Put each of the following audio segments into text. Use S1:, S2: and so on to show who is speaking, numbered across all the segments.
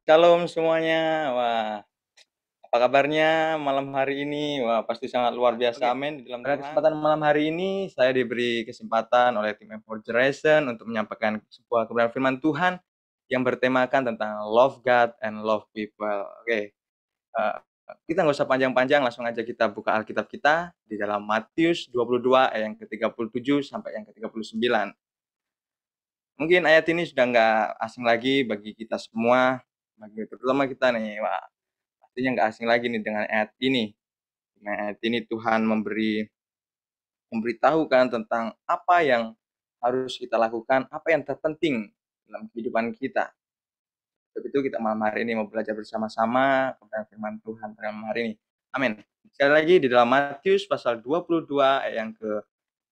S1: Shalom semuanya. Wah, apa kabarnya malam hari ini? Wah, pasti sangat luar biasa.
S2: Oke,
S1: Amin di dalam
S2: pada
S1: Tuhan.
S2: kesempatan malam hari ini saya diberi kesempatan oleh tim Effort Generation untuk menyampaikan sebuah kebenaran firman Tuhan yang bertemakan tentang love God and love people. Oke, kita nggak usah panjang-panjang, langsung aja kita buka Alkitab kita di dalam Matius 22 ayat yang ke-37 sampai yang ke-39. Mungkin ayat ini sudah nggak asing lagi bagi kita semua, bagi terutama kita nih. Wah, pastinya nggak asing lagi nih dengan ayat ini. Dengan ayat ini Tuhan memberitahukan tentang apa yang harus kita lakukan, apa yang terpenting dalam kehidupan kita. Sebab itu kita malam hari ini mau belajar bersama-sama tentang firman Tuhan pada malam hari ini. Amin. Sekali lagi di dalam Matius pasal 22 ayat yang ke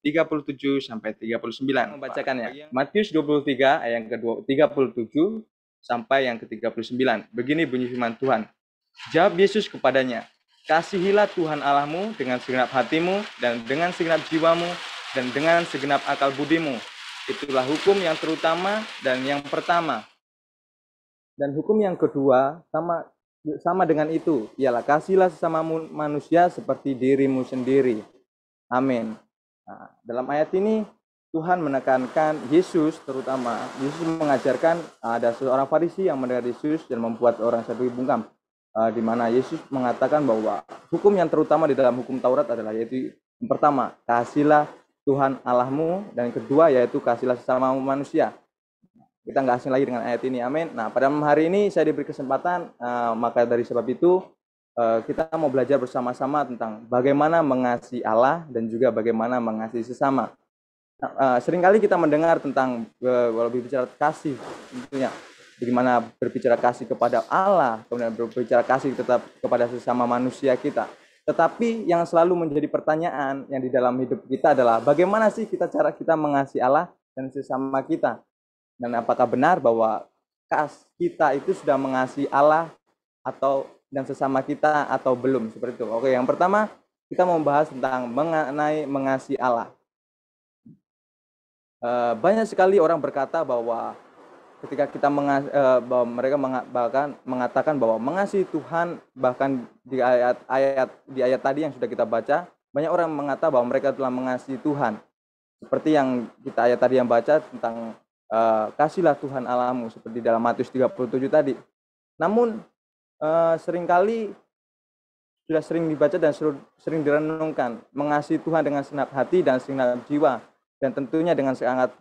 S2: 37 sampai 39. Membacakannya. Matius 23 ayat yang ke-37 sampai yang ke-39. Begini bunyi firman Tuhan. Jawab Yesus kepadanya, kasihilah Tuhan Allahmu dengan segenap hatimu dan dengan segenap jiwamu dan dengan segenap akal budimu. Itulah hukum yang terutama dan yang pertama. Dan hukum yang kedua sama dengan itu, ialah kasihlah sesama manusia seperti dirimu sendiri. Amin. Nah, dalam ayat ini Tuhan menekankan Yesus, terutama Yesus mengajarkan ada seorang Farisi yang mendengar Yesus dan membuat orang sadar bungkam, di mana Yesus mengatakan bahwa hukum yang terutama di dalam hukum Taurat adalah yaitu yang pertama, kasihlah Tuhan Allahmu, dan yang kedua yaitu kasihlah sesama manusia. Kita nggak asing lagi dengan ayat ini, amin. Nah, pada hari ini saya diberi kesempatan, maka dari sebab itu kita mau belajar bersama-sama tentang bagaimana mengasihi Allah dan juga bagaimana mengasihi sesama. Seringkali kita mendengar tentang kalau berbicara kasih, tentunya bagaimana berbicara kasih kepada Allah, kemudian berbicara kasih tetap kepada sesama manusia kita. Tetapi yang selalu menjadi pertanyaan yang di dalam hidup kita adalah bagaimana sih cara kita mengasihi Allah dan sesama kita? Dan apakah benar bahwa kita itu sudah mengasihi Allah atau dan sesama kita atau belum, seperti itu. Oke, yang pertama kita mau bahas tentang mengenai mengasihi Allah. Banyak sekali orang berkata bahwa ketika kita bahwa mereka bahkan mengatakan bahwa mengasihi Tuhan, bahkan di ayat tadi yang sudah kita baca, banyak orang mengatakan bahwa mereka telah mengasihi Tuhan. Seperti yang kita ayat tadi yang baca tentang kasihlah Tuhan Allahmu, seperti dalam Matius 37 tadi. Namun seringkali sudah sering dibaca dan sering direnungkan, mengasihi Tuhan dengan segenap hati dan segenap jiwa, dan tentunya dengan sangat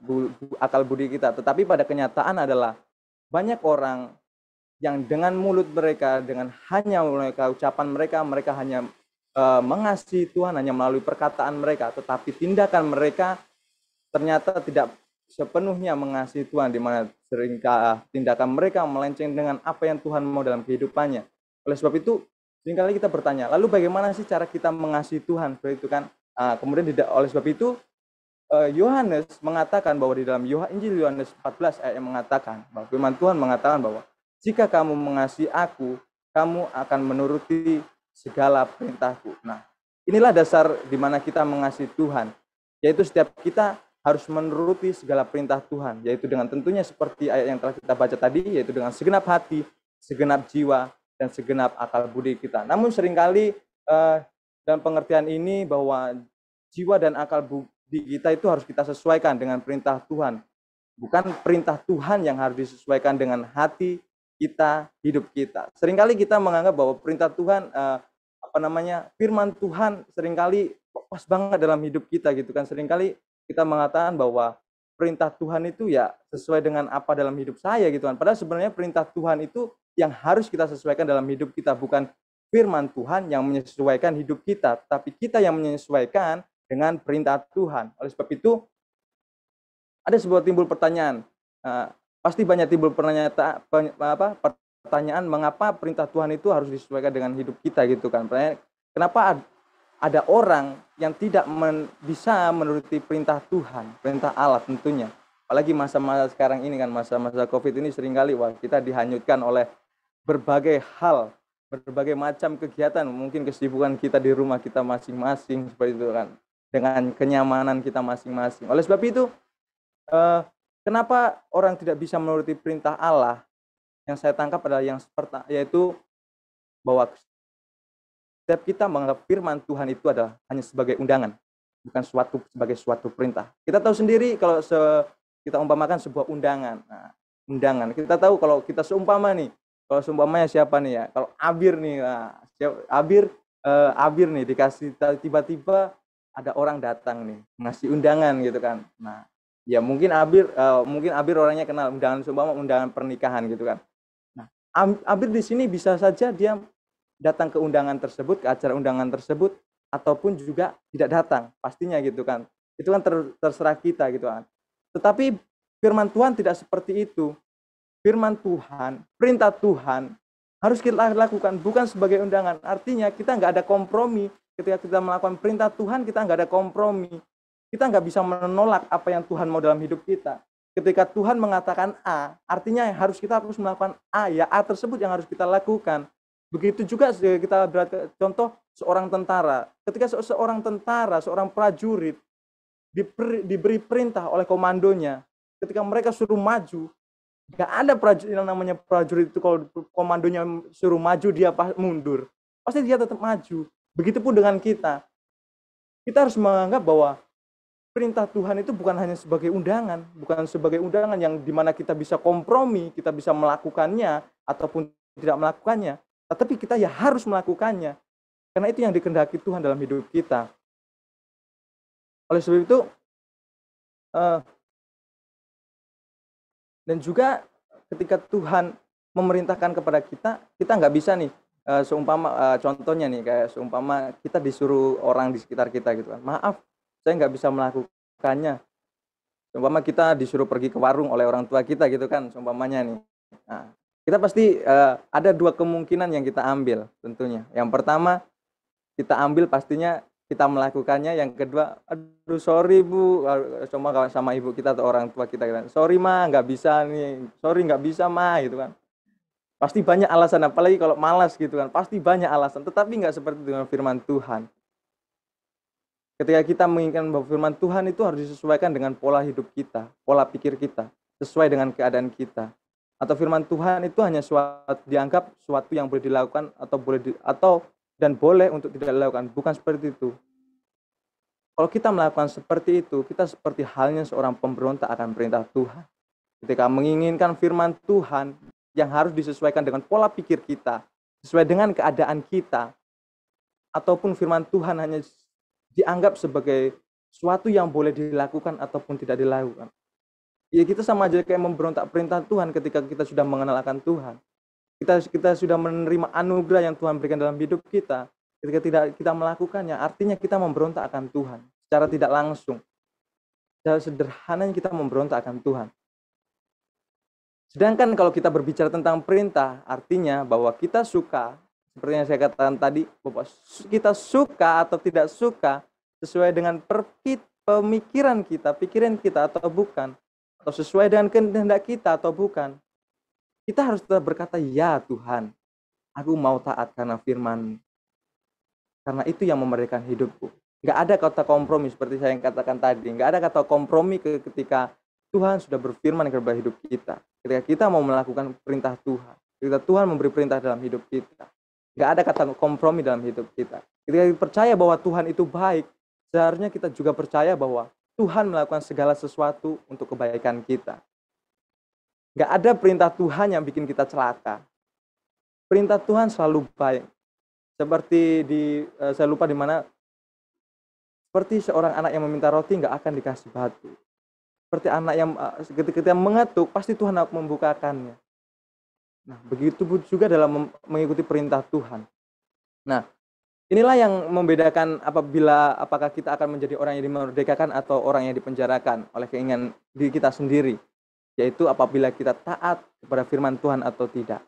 S2: akal budi kita. Tetapi pada kenyataan adalah banyak orang yang dengan mulut mereka, dengan hanya ucapan mereka, mereka hanya mengasihi Tuhan hanya melalui perkataan mereka, tetapi tindakan mereka ternyata tidak sepenuhnya mengasihi Tuhan, di mana seringkali tindakan mereka melenceng dengan apa yang Tuhan mau dalam kehidupannya. Oleh sebab itu, seringkali kita bertanya, lalu bagaimana sih cara kita mengasihi Tuhan? Seperti itu kan. Kemudian oleh sebab itu, Yohanes mengatakan bahwa di dalam Injil Yohanes 14 ayat yang mengatakan bahwa firman Tuhan mengatakan bahwa jika kamu mengasihi aku, kamu akan menuruti segala perintahku. Nah, inilah dasar di mana kita mengasihi Tuhan, yaitu setiap kita harus menuruti segala perintah Tuhan, yaitu dengan tentunya seperti ayat yang telah kita baca tadi, yaitu dengan segenap hati, segenap jiwa, dan segenap akal budi kita. Namun seringkali dalam pengertian ini bahwa jiwa dan akal budi kita itu harus kita sesuaikan dengan perintah Tuhan. Bukan perintah Tuhan yang harus disesuaikan dengan hati kita, hidup kita. Seringkali kita menganggap bahwa perintah Tuhan, firman Tuhan seringkali pas banget dalam hidup kita gitu kan. Seringkali kita mengatakan bahwa perintah Tuhan itu ya sesuai dengan apa dalam hidup saya gitu kan. Padahal sebenarnya perintah Tuhan itu yang harus kita sesuaikan dalam hidup kita, bukan firman Tuhan yang menyesuaikan hidup kita, tapi kita yang menyesuaikan dengan perintah Tuhan. Oleh sebab itu, ada sebuah timbul pertanyaan. Pasti banyak timbul pertanyaan mengapa perintah Tuhan itu harus disesuaikan dengan hidup kita gitu kan. Kenapa ada orang yang tidak bisa menuruti perintah Tuhan, perintah Allah tentunya. Apalagi masa-masa sekarang ini kan, masa-masa COVID ini seringkali kita dihanyutkan oleh berbagai hal, berbagai macam kegiatan, mungkin kesibukan kita di rumah kita masing-masing seperti itu kan, dengan kenyamanan kita masing-masing. Oleh sebab itu, kenapa orang tidak bisa menuruti perintah Allah? yang saya tangkap adalah yaitu bahwa setiap kita menganggap firman Tuhan itu adalah hanya sebagai undangan, bukan sebagai suatu perintah. Kita tahu sendiri kalau kita umpamakan sebuah undangan. Nah, undangan. Kita tahu kalau kita kalau seumpamanya siapa nih ya? Kalau Abir nih, nah, Abir nih dikasih tiba-tiba ada orang datang nih ngasih undangan gitu kan. Nah, ya mungkin Abir orangnya kenal undangan pernikahan gitu kan. Nah, Abir di sini bisa saja dia datang ke undangan tersebut, ke acara undangan tersebut, ataupun juga tidak datang, pastinya gitu kan. Itu kan terserah kita gitu kan. Tetapi firman Tuhan tidak seperti itu. Firman Tuhan, perintah Tuhan harus kita lakukan, bukan sebagai undangan. Artinya kita nggak ada kompromi. Ketika kita melakukan perintah Tuhan, kita nggak ada kompromi. Kita nggak bisa menolak apa yang Tuhan mau dalam hidup kita. Ketika Tuhan mengatakan A, artinya kita harus melakukan A, ya A tersebut yang harus kita lakukan. Begitu juga kita contoh seorang tentara. Ketika seorang tentara, seorang prajurit diberi perintah oleh komandonya, ketika mereka suruh maju, nggak ada prajurit yang namanya prajurit itu kalau komandonya suruh maju dia mundur. Pasti dia tetap maju. Begitupun dengan kita. Kita harus menganggap bahwa perintah Tuhan itu bukan hanya sebagai undangan, bukan sebagai undangan yang dimana kita bisa kompromi, kita bisa melakukannya ataupun tidak melakukannya. Tetapi kita ya harus melakukannya. Karena itu yang dikehendaki Tuhan dalam hidup kita. Oleh sebab itu, dan juga ketika Tuhan memerintahkan kepada kita, kita nggak bisa nih, contohnya nih, kayak seumpama kita disuruh orang di sekitar kita gitu kan, maaf, saya nggak bisa melakukannya. Seumpama kita disuruh pergi ke warung oleh orang tua kita gitu kan, seumpamanya nih. Nah, kita pasti ada dua kemungkinan yang kita ambil tentunya. Yang pertama, kita ambil pastinya kita melakukannya. Yang kedua, aduh sorry bu, sama ibu kita atau orang tua kita kan, sorry ma nggak bisa nih, sorry nggak bisa ma gitu kan. Pasti banyak alasan, apalagi kalau malas gitu kan, pasti banyak alasan. Tetapi nggak seperti dengan firman Tuhan. Ketika kita menginginkan bahwa firman Tuhan itu harus disesuaikan dengan pola hidup kita, pola pikir kita, sesuai dengan keadaan kita. Atau firman Tuhan itu hanya dianggap suatu yang boleh dilakukan dan boleh untuk tidak dilakukan, bukan seperti itu. Kalau kita melakukan seperti itu, kita seperti halnya seorang pemberontak akan perintah Tuhan. Ketika menginginkan firman Tuhan yang harus disesuaikan dengan pola pikir kita, sesuai dengan keadaan kita, ataupun firman Tuhan hanya dianggap sebagai suatu yang boleh dilakukan ataupun tidak dilakukan. Ya kita sama aja kayak memberontak perintah Tuhan ketika kita sudah mengenal akan Tuhan. Kita sudah menerima anugerah yang Tuhan berikan dalam hidup kita. Ketika tidak kita melakukannya, artinya kita memberontak akan Tuhan secara tidak langsung. Secara sederhananya kita memberontak akan Tuhan. Sedangkan kalau kita berbicara tentang perintah, artinya bahwa kita suka, seperti yang saya katakan tadi, bahwa kita suka atau tidak suka sesuai dengan pemikiran kita, pikiran kita atau bukan, atau sesuai dengan kehendak kita atau bukan. Kita harus tetap berkata, ya Tuhan, aku mau taat karena firman-Mu. Karena itu yang memerdekakan hidupku. Nggak ada kata kompromi seperti saya yang katakan tadi. Nggak ada kata kompromi ketika Tuhan sudah berfirman kepada hidup kita. Ketika kita mau melakukan perintah Tuhan. Ketika Tuhan memberi perintah dalam hidup kita. Nggak ada kata kompromi dalam hidup kita. Ketika kita percaya bahwa Tuhan itu baik, seharusnya kita juga percaya bahwa Tuhan melakukan segala sesuatu untuk kebaikan kita. Nggak ada perintah Tuhan yang bikin kita celaka. Perintah Tuhan selalu baik. Seperti saya lupa di mana, seperti seorang anak yang meminta roti nggak akan dikasih batu. Seperti anak yang ketika mengetuk, pasti Tuhan akan membukakannya. Nah, begitu juga dalam mengikuti perintah Tuhan. Nah, inilah yang membedakan apakah kita akan menjadi orang yang dimerdekakan atau orang yang dipenjarakan oleh keinginan diri kita sendiri. Yaitu apabila kita taat kepada firman Tuhan atau tidak.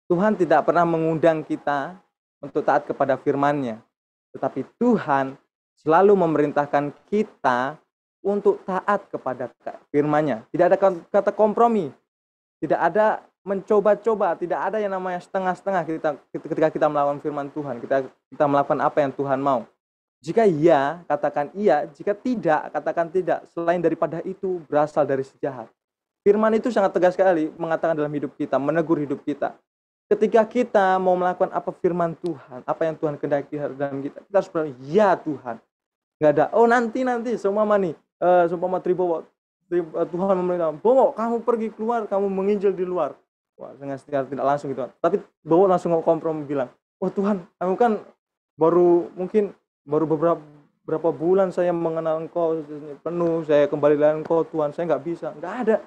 S2: Tuhan tidak pernah mengundang kita untuk taat kepada firman-Nya. Tetapi Tuhan selalu memerintahkan kita untuk taat kepada firman-Nya. Tidak ada kata kompromi. Tidak ada mencoba-coba. Tidak ada yang namanya setengah-setengah ketika kita melakukan firman Tuhan. Kita melakukan apa yang Tuhan mau. Jika iya, katakan iya. Jika tidak, katakan tidak. Selain daripada itu berasal dari si jahat. Firman itu sangat tegas sekali mengatakan dalam hidup kita, menegur hidup kita. Ketika kita mau melakukan apa firman Tuhan, apa yang Tuhan kehendaki dalam kita, kita harus bilang, ya Tuhan. Nggak ada, oh nanti, seumpama nih, seumpama Tribowo, Tuhan memerintah, Bowo, kamu pergi keluar, kamu menginjil di luar. Wah, dengan secara tidak langsung gitu. Tapi Bowo langsung kompromi bilang, oh Tuhan, kamu kan mungkin baru beberapa bulan saya mengenal Engkau penuh, saya kembali dengan Engkau Tuhan, saya nggak bisa. Nggak ada.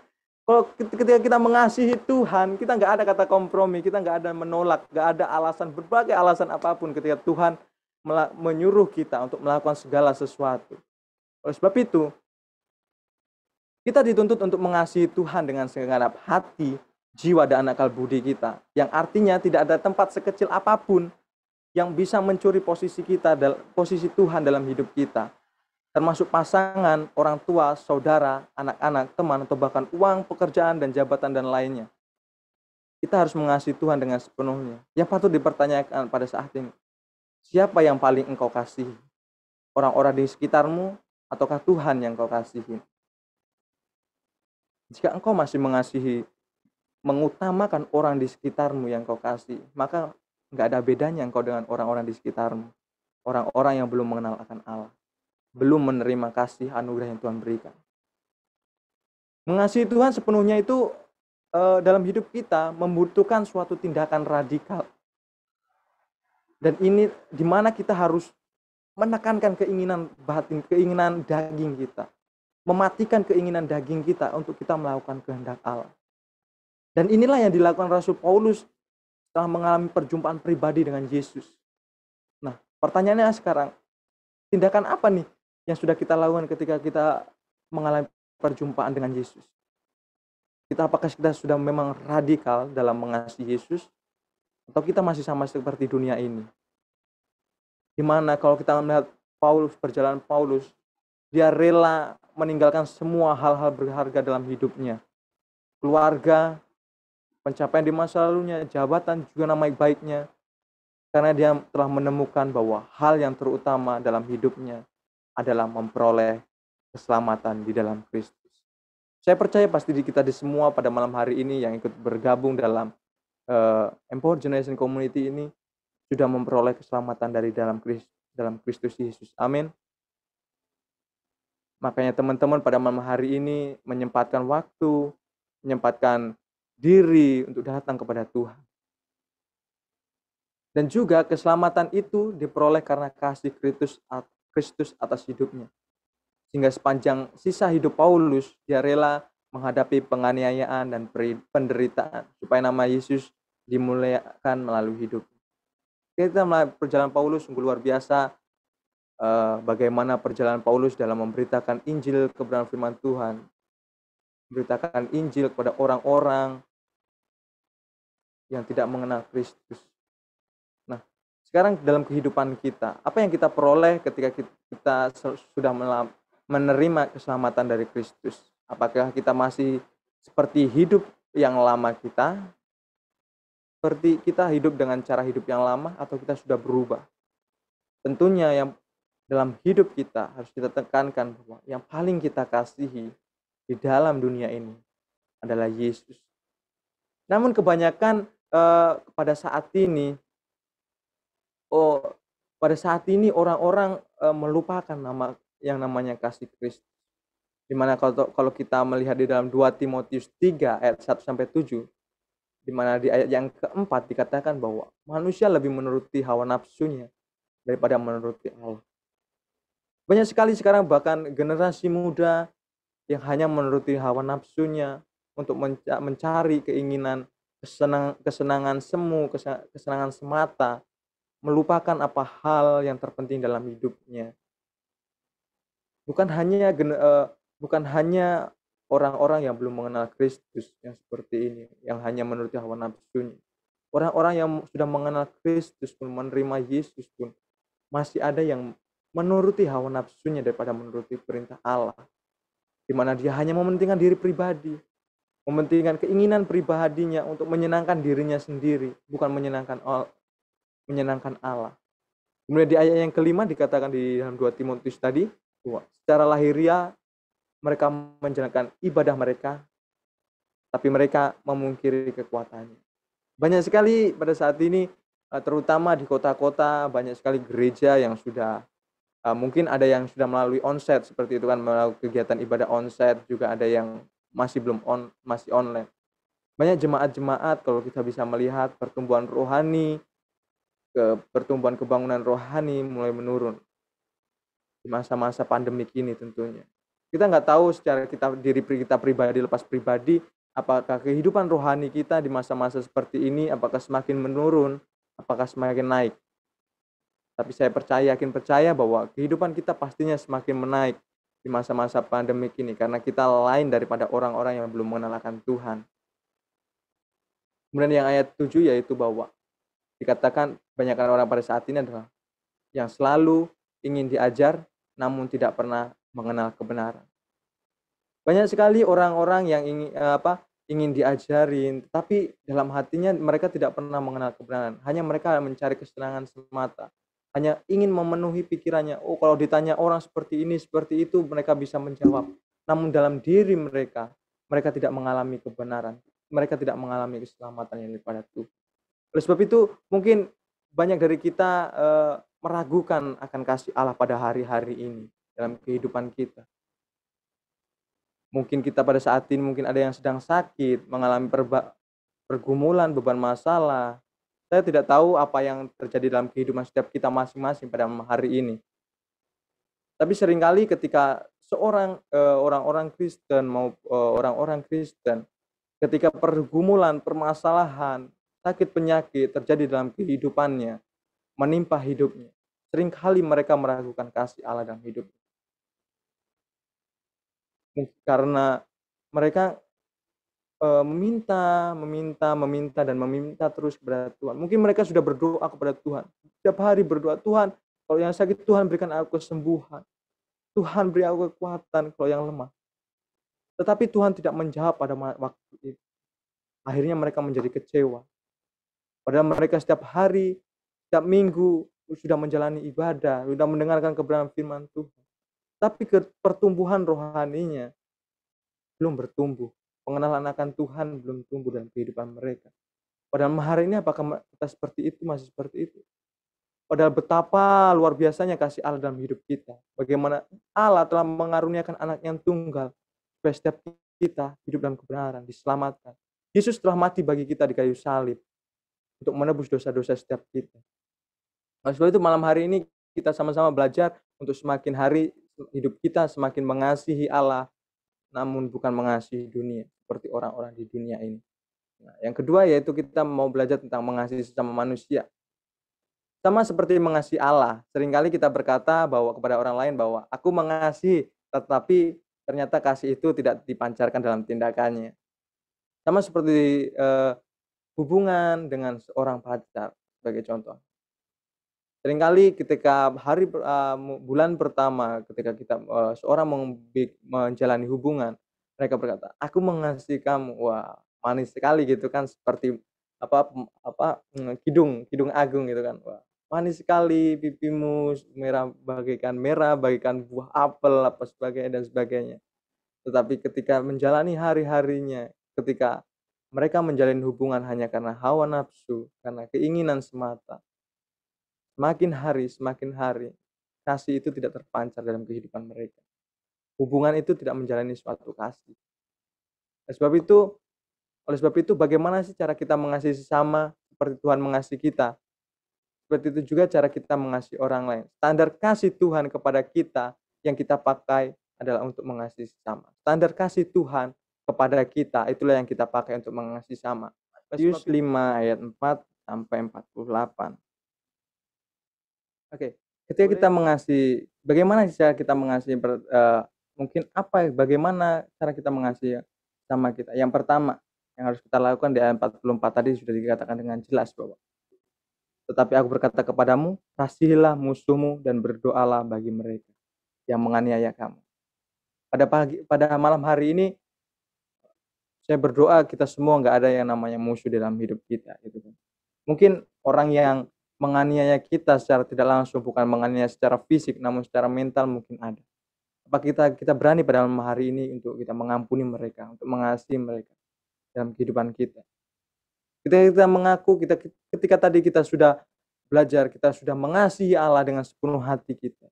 S2: Kalau ketika kita mengasihi Tuhan, kita nggak ada kata kompromi, kita nggak ada menolak, nggak ada alasan, berbagai alasan apapun ketika Tuhan menyuruh kita untuk melakukan segala sesuatu. Oleh sebab itu, kita dituntut untuk mengasihi Tuhan dengan segenap hati, jiwa, dan akal budi kita. Yang artinya tidak ada tempat sekecil apapun yang bisa mencuri posisi kita, posisi Tuhan dalam hidup kita. Termasuk pasangan, orang tua, saudara, anak-anak, teman, atau bahkan uang, pekerjaan, dan jabatan, dan lainnya. Kita harus mengasihi Tuhan dengan sepenuhnya. Yang patut dipertanyakan pada saat ini, siapa yang paling engkau kasihi? Orang-orang di sekitarmu, ataukah Tuhan yang engkau kasihi? Jika engkau masih mengasihi, mengutamakan orang di sekitarmu yang engkau kasih, maka nggak ada bedanya engkau dengan orang-orang di sekitarmu. Orang-orang yang belum mengenal akan Allah, belum menerima kasih anugerah yang Tuhan berikan. Mengasihi Tuhan sepenuhnya itu dalam hidup kita membutuhkan suatu tindakan radikal. Dan ini dimana kita harus menekankan keinginan batin, keinginan daging kita. Mematikan keinginan daging kita untuk kita melakukan kehendak Allah. Dan inilah yang dilakukan Rasul Paulus setelah mengalami perjumpaan pribadi dengan Yesus. Nah, pertanyaannya sekarang, tindakan apa nih yang sudah kita lakukan ketika kita mengalami perjumpaan dengan Yesus? Apakah kita sudah memang radikal dalam mengasihi Yesus, atau kita masih sama seperti dunia ini? Dimana kalau kita melihat perjalanan Paulus, dia rela meninggalkan semua hal-hal berharga dalam hidupnya. Keluarga, pencapaian di masa lalunya, jabatan, juga nama baiknya. Karena dia telah menemukan bahwa hal yang terutama dalam hidupnya adalah memperoleh keselamatan di dalam Kristus. Saya percaya pasti kita di semua pada malam hari ini yang ikut bergabung dalam Empower Generation Community ini sudah memperoleh keselamatan dari dalam Kristus Yesus. Amin. Makanya teman-teman pada malam hari ini menyempatkan waktu, menyempatkan diri untuk datang kepada Tuhan. Dan juga keselamatan itu diperoleh karena kasih Kristus atas hidupnya. Sehingga sepanjang sisa hidup Paulus, dia rela menghadapi penganiayaan dan penderitaan supaya nama Yesus dimuliakan melalui hidup. Kita melihat perjalanan Paulus sungguh luar biasa. Bagaimana perjalanan Paulus dalam memberitakan Injil kebenaran firman Tuhan, memberitakan Injil kepada orang-orang yang tidak mengenal Kristus. Nah, sekarang dalam kehidupan kita, apa yang kita peroleh ketika kita sudah menerima keselamatan dari Kristus? Apakah kita masih seperti hidup yang lama kita? Seperti kita hidup dengan cara hidup yang lama, atau kita sudah berubah? Tentunya yang dalam hidup kita harus kita tekankan bahwa yang paling kita kasihi di dalam dunia ini adalah Yesus. Namun kebanyakan pada saat ini orang-orang melupakan yang namanya kasih Kristus. Dimana kalau kita melihat di dalam 2 Timotius 3 ayat 1-7, dimana di ayat yang keempat dikatakan bahwa manusia lebih menuruti hawa nafsunya daripada menuruti Allah. Banyak sekali sekarang bahkan generasi muda yang hanya menuruti hawa nafsunya untuk mencari keinginan, kesenangan semu, kesenangan semata, melupakan apa hal yang terpenting dalam hidupnya. Bukan hanya orang-orang yang belum mengenal Kristus yang seperti ini, yang hanya menuruti hawa nafsunya. Orang-orang yang sudah mengenal Kristus pun, menerima Yesus pun, masih ada yang menuruti hawa nafsunya daripada menuruti perintah Allah. Di mana dia hanya mementingkan diri pribadi, mementingkan keinginan pribadinya untuk menyenangkan dirinya sendiri, bukan menyenangkan Allah. Kemudian di ayat yang kelima dikatakan di dalam 2 Timotius tadi, bahwa secara lahiriah mereka menjalankan ibadah mereka tapi mereka memungkiri kekuatannya. Banyak sekali pada saat ini, terutama di kota-kota, banyak sekali gereja yang sudah mungkin ada yang sudah melalui onsite seperti itu kan, melalui kegiatan ibadah onsite, juga ada yang masih online. Banyak jemaat-jemaat kalau kita bisa melihat pertumbuhan rohani, pertumbuhan kebangunan rohani mulai menurun di masa-masa pandemik ini tentunya. Kita nggak tahu secara diri kita pribadi, lepas pribadi, apakah kehidupan rohani kita di masa-masa seperti ini apakah semakin menurun, apakah semakin naik. Tapi saya yakin percaya bahwa kehidupan kita pastinya semakin menaik di masa-masa pandemik ini karena kita lain daripada orang-orang yang belum mengenal akan Tuhan. Kemudian yang ayat 7 yaitu bahwa dikatakan banyakkan orang pada saat ini adalah yang selalu ingin diajar namun tidak pernah mengenal kebenaran. Banyak sekali orang-orang yang ingin diajarin, tetapi dalam hatinya mereka tidak pernah mengenal kebenaran. Hanya mereka mencari kesenangan semata. Hanya ingin memenuhi pikirannya. Oh, kalau ditanya orang seperti ini, seperti itu, mereka bisa menjawab. Namun dalam diri mereka, mereka tidak mengalami kebenaran. Mereka tidak mengalami keselamatan yang daripada Tuhan. Oleh sebab itu, mungkin banyak dari kita meragukan akan kasih Allah pada hari-hari ini dalam kehidupan kita. Mungkin kita pada saat ini mungkin ada yang sedang sakit, mengalami pergumulan, beban masalah. Saya tidak tahu apa yang terjadi dalam kehidupan setiap kita masing-masing pada hari ini. Tapi seringkali ketika orang-orang Kristen orang-orang Kristen ketika pergumulan, permasalahan, sakit penyakit terjadi dalam kehidupannya, menimpa hidupnya, seringkali mereka meragukan kasih Allah dalam hidup. Karena mereka meminta terus kepada Tuhan. Mungkin mereka sudah berdoa kepada Tuhan. Setiap hari berdoa, Tuhan, kalau yang sakit Tuhan berikan aku kesembuhan. Tuhan beri aku kekuatan kalau yang lemah. Tetapi Tuhan tidak menjawab pada waktu itu. Akhirnya mereka menjadi kecewa. Padahal mereka setiap hari, setiap minggu sudah menjalani ibadah, sudah mendengarkan kebenaran firman Tuhan. Tapi pertumbuhan rohaninya belum bertumbuh. Pengenalan akan Tuhan belum tumbuh dalam kehidupan mereka. Padahal hari ini apakah kita seperti itu, masih seperti itu? Padahal betapa luar biasanya kasih Allah dalam hidup kita. Bagaimana Allah telah mengaruniakan anak yang tunggal. Supaya setiap kita hidup dalam kebenaran, diselamatkan. Yesus telah mati bagi kita di kayu salib. Untuk menebus dosa-dosa setiap kita. Oleh sebab itu malam hari ini kita sama-sama belajar untuk semakin hari hidup kita semakin mengasihi Allah. Namun bukan mengasihi dunia. Seperti orang-orang di dunia ini. Nah, yang kedua yaitu kita mau belajar tentang mengasihi sesama manusia. Sama seperti mengasihi Allah, seringkali kita berkata bahwa kepada orang lain bahwa aku mengasihi, tetapi ternyata kasih itu tidak dipancarkan dalam tindakannya. Sama seperti hubungan dengan seorang pacar sebagai contoh. Seringkali ketika bulan pertama ketika kita seorang menjalani hubungan, mereka berkata, "Aku mengasihi kamu." Wah, manis sekali gitu kan seperti kidung agung gitu kan. Wah, manis sekali pipimu merah bagaikan buah apel apa sebagainya dan sebagainya. Tetapi ketika menjalani hari-harinya, ketika mereka menjalin hubungan hanya karena hawa nafsu, karena keinginan semata, semakin hari, kasih itu tidak terpancar dalam kehidupan mereka. Hubungan itu tidak menjalani suatu kasih. Oleh sebab itu bagaimana sih cara kita mengasihi sesama seperti Tuhan mengasihi kita? Seperti itu juga cara kita mengasihi orang lain. Standar kasih Tuhan kepada kita yang kita pakai adalah untuk mengasihi sesama. Standar kasih Tuhan kepada kita itulah yang kita pakai untuk mengasihi sesama. Matius 5 ayat 4 sampai 48. Oke, ketika kita mengasihi, bagaimana cara kita mengasihi bagaimana cara kita mengasihi sama kita? Yang pertama, yang harus kita lakukan di ayat 44 tadi sudah dikatakan dengan jelas bahwa tetapi aku berkata kepadamu, kasihilah musuhmu dan berdoalah bagi mereka yang menganiaya kamu. Pada malam hari ini, saya berdoa kita semua nggak ada yang namanya musuh dalam hidup kita. Gitu kan. Mungkin orang yang menganiaya kita secara tidak langsung, bukan menganiaya secara fisik, namun secara mental mungkin ada. Apa kita berani pada malam hari ini untuk kita mengampuni mereka, untuk mengasihi mereka. dalam kehidupan kita. Ketika kita mengaku, ketika tadi kita sudah belajar, kita sudah mengasihi Allah dengan sepenuh hati kita.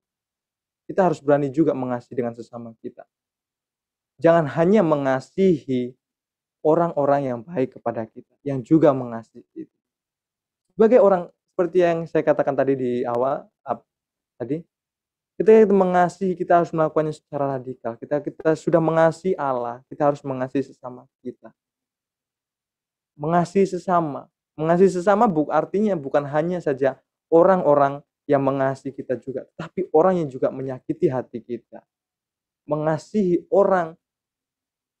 S2: Kita harus berani juga mengasihi dengan sesama kita. Jangan hanya mengasihi orang-orang yang baik kepada kita, yang juga mengasihi kita. Sebagai orang seperti yang saya katakan tadi di awal, tadi, ketika kita mengasihi, kita harus melakukannya secara radikal. Kita sudah mengasihi Allah, kita harus mengasihi sesama kita. Mengasihi sesama. Mengasihi sesama artinya bukan hanya saja orang-orang yang mengasihi kita juga, tapi orang yang juga menyakiti hati kita. Mengasihi orang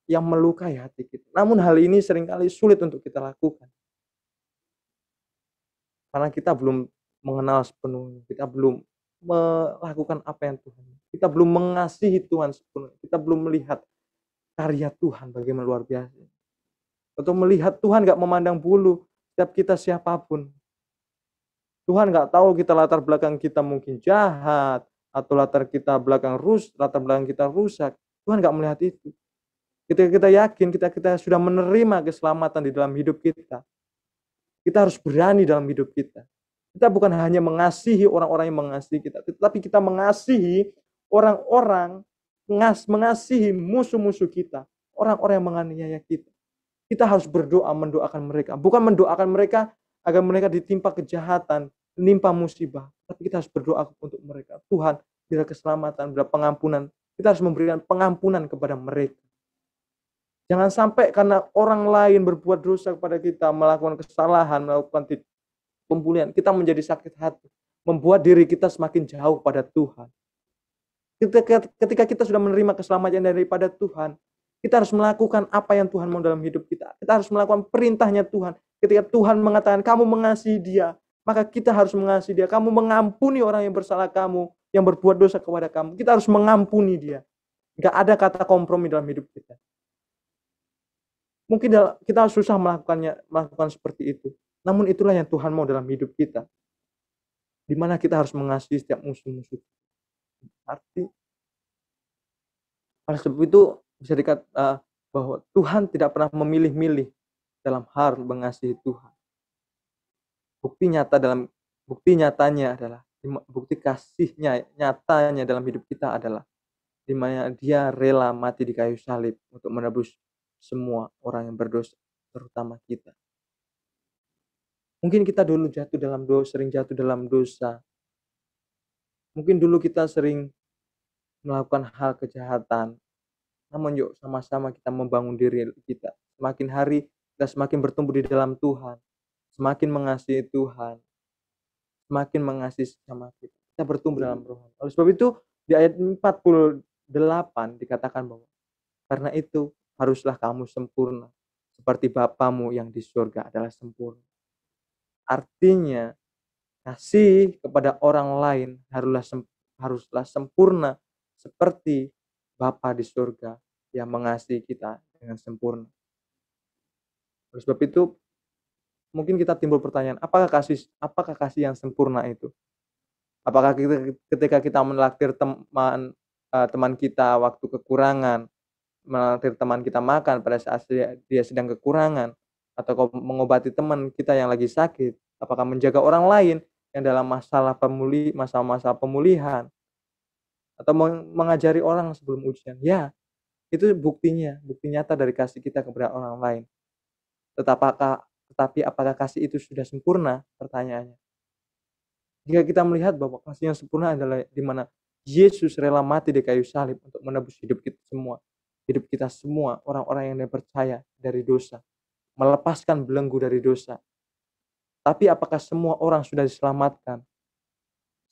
S2: yang melukai hati kita. Namun hal ini seringkali sulit untuk kita lakukan. Karena kita belum mengenal sepenuhnya, kita belum melakukan apa yang Tuhan. Kita belum mengasihi Tuhan sepenuhnya, kita belum melihat karya Tuhan bagaimana luar biasa. Atau melihat Tuhan gak memandang bulu setiap kita siapapun. Tuhan gak tahu kita latar belakang kita mungkin jahat, atau latar belakang kita rusak. Tuhan gak melihat itu. Ketika kita yakin, kita sudah menerima keselamatan di dalam hidup kita. Kita harus berani dalam hidup kita. Kita bukan hanya mengasihi orang-orang yang mengasihi kita, tetapi kita mengasihi orang-orang, mengasihi musuh-musuh kita, orang-orang yang menganiaya kita. Kita harus berdoa mendoakan mereka, bukan mendoakan mereka agar mereka ditimpa kejahatan, menimpa musibah, tapi kita harus berdoa untuk mereka. Tuhan, bila keselamatan, bila pengampunan, kita harus memberikan pengampunan kepada mereka. Jangan sampai karena orang lain berbuat dosa kepada kita, melakukan kesalahan, melakukan pembulian, kita menjadi sakit hati, membuat diri kita semakin jauh pada Tuhan. Ketika kita sudah menerima keselamatan daripada Tuhan, kita harus melakukan apa yang Tuhan mau dalam hidup kita. Kita harus melakukan perintahnya Tuhan. Ketika Tuhan mengatakan kamu mengasihi dia, maka kita harus mengasihi dia. Kamu mengampuni orang yang bersalah kamu, yang berbuat dosa kepada kamu. Kita harus mengampuni dia. Gak ada kata kompromi dalam hidup kita. Mungkin kita susah melakukan seperti itu. Namun itulah yang Tuhan mau dalam hidup kita. Di mana kita harus mengasihi setiap musuh-musuh. Arti oleh sebab itu bisa dikatakan bahwa Tuhan tidak pernah memilih-milih dalam hal mengasihi Tuhan. Bukti nyatanya adalah bukti kasihnya nyatanya dalam hidup kita adalah di mana dia rela mati di kayu salib untuk menebus semua orang yang berdosa, terutama kita. Mungkin kita dulu sering jatuh dalam dosa. Mungkin dulu kita sering melakukan hal kejahatan. Namun yuk sama-sama kita membangun diri kita. Semakin hari kita semakin bertumbuh di dalam Tuhan. Semakin mengasihi Tuhan. Semakin mengasihi sesama kita. Kita bertumbuh dalam roh. Oleh sebab itu di ayat 48 dikatakan bahwa karena itu haruslah kamu sempurna. Seperti Bapamu yang di surga adalah sempurna. Artinya kasih kepada orang lain haruslah sempurna seperti Bapa di surga yang mengasihi kita dengan sempurna. Oleh sebab itu, mungkin kita timbul pertanyaan, apakah kasih yang sempurna itu? Apakah ketika kita menraktir teman kita waktu kekurangan, menraktir teman kita makan pada saat dia sedang kekurangan, atau mengobati teman kita yang lagi sakit, apakah menjaga orang lain yang dalam masa-masa pemulihan, atau mengajari orang sebelum ujian? Ya, itu bukti nyata dari kasih kita kepada orang lain. Tetapi apakah kasih itu sudah sempurna? Pertanyaannya. Jika kita melihat bahwa kasih yang sempurna adalah di mana Yesus rela mati di kayu salib untuk menebus hidup kita semua, orang-orang yang percaya dari dosa, melepaskan belenggu dari dosa. Tapi apakah semua orang sudah diselamatkan?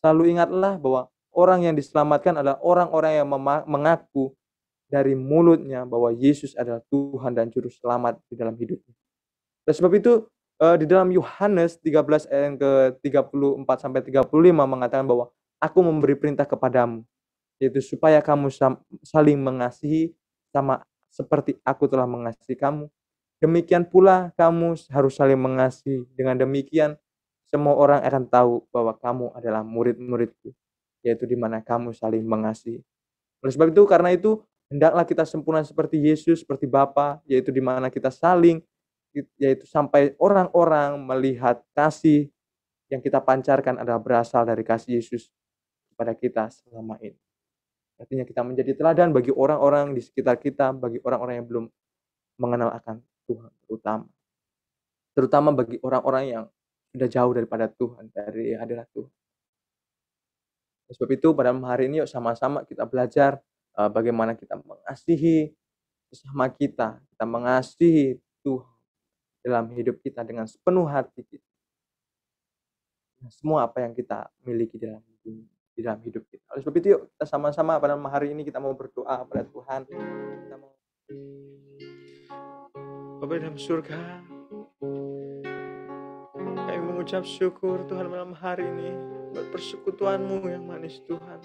S2: Selalu ingatlah bahwa orang yang diselamatkan adalah orang-orang yang mengaku dari mulutnya bahwa Yesus adalah Tuhan dan Juru Selamat di dalam hidupnya. Oleh sebab itu di dalam Yohanes 13 ayat yang ke-34-35 mengatakan bahwa aku memberi perintah kepadamu, yaitu supaya kamu saling mengasihi sama seperti aku telah mengasihi kamu. Demikian pula kamu harus saling mengasihi. Dengan demikian semua orang akan tahu bahwa kamu adalah murid-muridku, yaitu di mana kamu saling mengasihi. Oleh sebab itu, karena itu Hendaklah kita sempurna seperti Yesus, seperti Bapa, yaitu di mana kita saling, yaitu sampai orang-orang melihat kasih yang kita pancarkan adalah berasal dari kasih Yesus kepada kita selama ini. Artinya kita menjadi teladan bagi orang-orang di sekitar kita, bagi orang-orang yang belum mengenal akan Tuhan, terutama bagi orang-orang yang sudah jauh daripada Tuhan, dari hadirat Tuhan. Oleh sebab itu pada hari ini yuk sama-sama kita belajar bagaimana kita mengasihi sesama kita mengasihi Tuhan dalam hidup kita dengan sepenuh hati kita. Semua apa yang kita miliki di dalam hidup kita. Oleh sebab itu yuk kita sama-sama pada hari ini kita mau berdoa kepada Tuhan. Kita mau Bapa dalam surga, kami mengucap syukur Tuhan malam hari ini buat persekutuan-Mu yang manis Tuhan.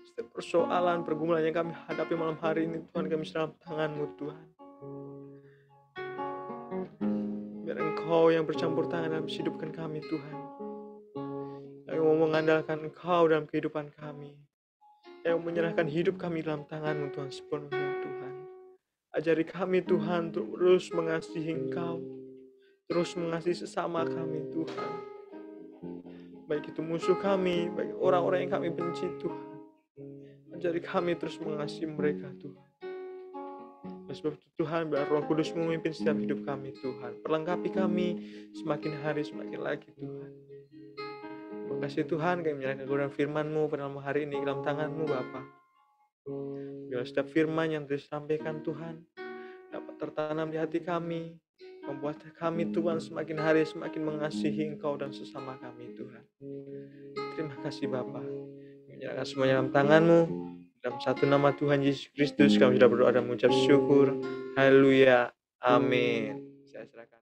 S2: Setiap persoalan, pergumulan yang kami hadapi malam hari ini Tuhan, kami dalam tangan-Mu Tuhan. Biar Engkau yang bercampur tangan dalam hidupkan kami Tuhan. Kami mau mengandalkan Engkau dalam kehidupan kami. Yang menyerahkan hidup kami dalam tangan-Mu Tuhan sepenuhnya Tuhan. Ajari kami Tuhan terus mengasihi Engkau, terus mengasihi sesama kami Tuhan. Baik itu musuh kami, baik orang-orang yang kami benci Tuhan. Ajari kami terus mengasihi mereka Tuhan. Oleh sebab itu Tuhan, biar Roh Kudus memimpin setiap hidup kami Tuhan. Perlengkapi kami semakin hari semakin lagi Tuhan. Terima kasih Tuhan, kami menyerahkan kebenaran firman-Mu pada malam hari ini dalam tangan-Mu Bapa. Biar setiap firman yang disampaikan Tuhan dapat tertanam di hati kami, membuat kami Tuhan semakin hari semakin mengasihi Engkau dan sesama kami Tuhan. Terima kasih Bapa. Menyerahkan semuanya dalam tangan-Mu. Dalam satu nama Tuhan Yesus Kristus kami sudah berdoa dan mengucap syukur. Haleluya. Amin. Saya serahkan.